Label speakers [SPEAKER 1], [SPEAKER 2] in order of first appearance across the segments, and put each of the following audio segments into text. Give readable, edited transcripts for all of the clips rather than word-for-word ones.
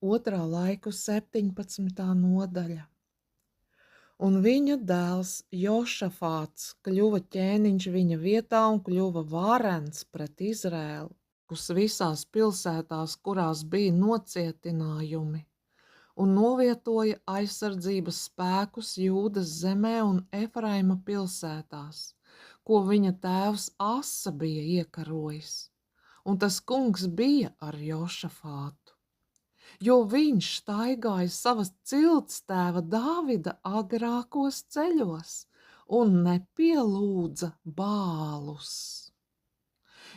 [SPEAKER 1] 2. laiku 17. nodaļa. Un viņa dēls Jošafāts kļuva ķēniņš viņa vietā un kļuva varens pret Izrēlu, uz visās pilsētās, kurās bija nocietinājumi, un novietoja aizsardzības spēkus Jūdas zemē un Efraima pilsētās, ko viņa tēvs Asa bija iekarojis. Un tas kungs bija ar Jošafātu, jo viņš staigāja savas ciltstēva Dāvida agrākos ceļos un nepielūdza bālus,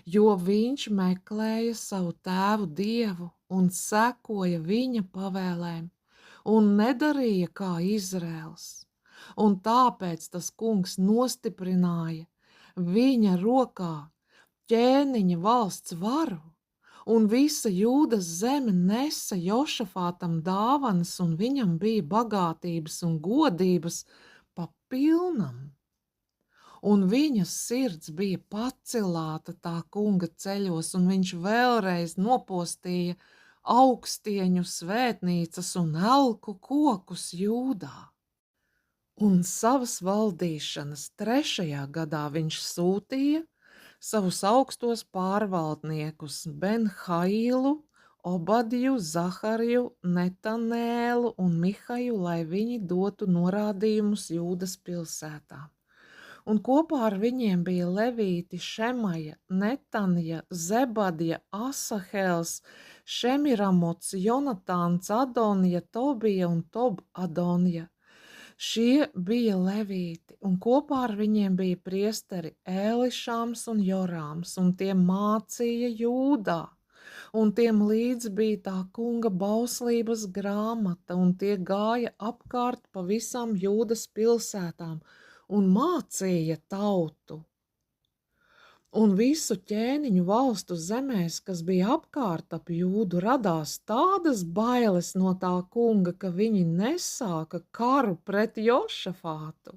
[SPEAKER 1] jo viņš meklēja savu tēvu Dievu un sekoja viņa pavēlēm un nedarīja kā Izraels, un tāpēc tas kungs nostiprināja viņa rokā ķēniņa valsts varu, un visa Jūdas zeme nesa Jošafātam dāvanas, un viņam bija bagātības un godības pa pilnam. Un viņa sirds bija pacilāta tā kunga ceļos, un viņš vēlreiz nopostīja augstieņu svētnīcas un elku kokus Jūdā. Un savas valdīšanas 3. gadā viņš sūtīja savus augstos pārvaldniekus Benhailu, Obadiju, Zahariju, Netanēlu un Mihaju, lai viņi dotu norādījumus Jūdas pilsētām. Un kopā ar viņiem bija levīti Šemaja, Netanja, Zebadija, Asahēls, Šemiramots, Jonatāns, Adonija, Tobija un Tob-Adonija. Šie bija levīti, un kopā ar viņiem bija priesteri Ēlišāms un Jorāms, un tie mācīja Jūdā, un tiem līdz bija tā kunga bauslības grāmata, un tie gāja apkārt pa visām Jūdas pilsētām un mācīja tautu. Un visu ķēniņu valstu zemēs, kas bija apkārt ap Jūdu, radās tādas bailes no tā kunga, ka viņi nesāka karu pret Jošafātu.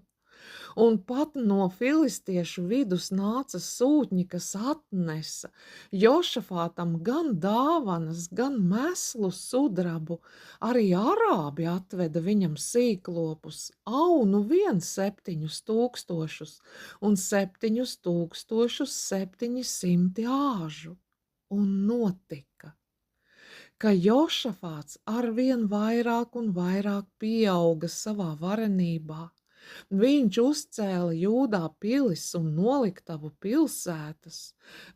[SPEAKER 1] Un pat no filistiešu vidus nāca sūtņi, kas atnesa Jošafātam gan dāvanas, gan meslu sudrabu. Arī arābi atveda viņam sīklopus, aunu 7,000 un 7,700 āžu. Un notika, ka Jošafāts arvien vairāk un vairāk pieauga savā varenībā. Viņš uzcēla Jūdā pilis un noliktavu pilsētas.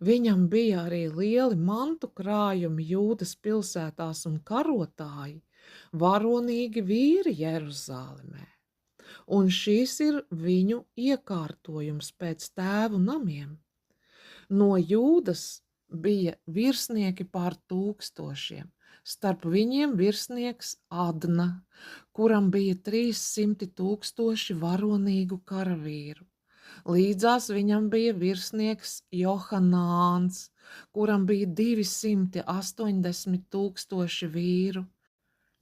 [SPEAKER 1] Viņam bija arī lieli mantu krājumi Jūdas pilsētās un karotāji, varonīgi vīri Jeruzālemē. Un šīs ir viņu iekārtojums pēc tēvu namiem. No Jūdas bija virsnieki pār 1000. Starp viņiem virsnieks Adna, kuram bija 300,000 varonīgu karavīru. Līdzās viņam bija virsnieks Johanāns, kuram bija 280,000 vīru.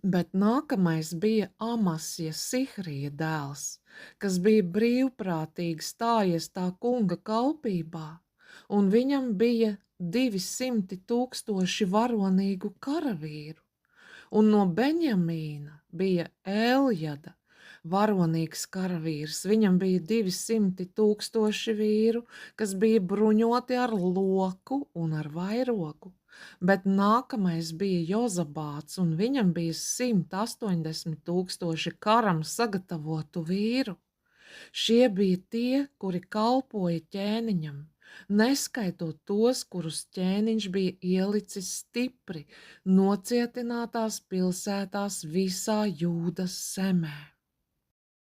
[SPEAKER 1] Bet nākamais bija Amasja, Sihrija dēls, kas bija brīvprātīgi stājies tā kunga kalpībā, un viņam bija 200,000 varonīgu karavīru. Un no Beņamīna bija Ēljada, varonīgs karavīrs. Viņam bija 200,000 vīru, kas bija bruņoti ar loku un ar vairogu. Bet nākamais bija Jozabāts, un viņam bija 180,000 karam sagatavotu vīru. Šie bija tie, kuri kalpoja ķēniņam, neskaitot tos, kurus ķēniņš bija ielicis stipri nocietinātās pilsētās visā Jūdas zemē.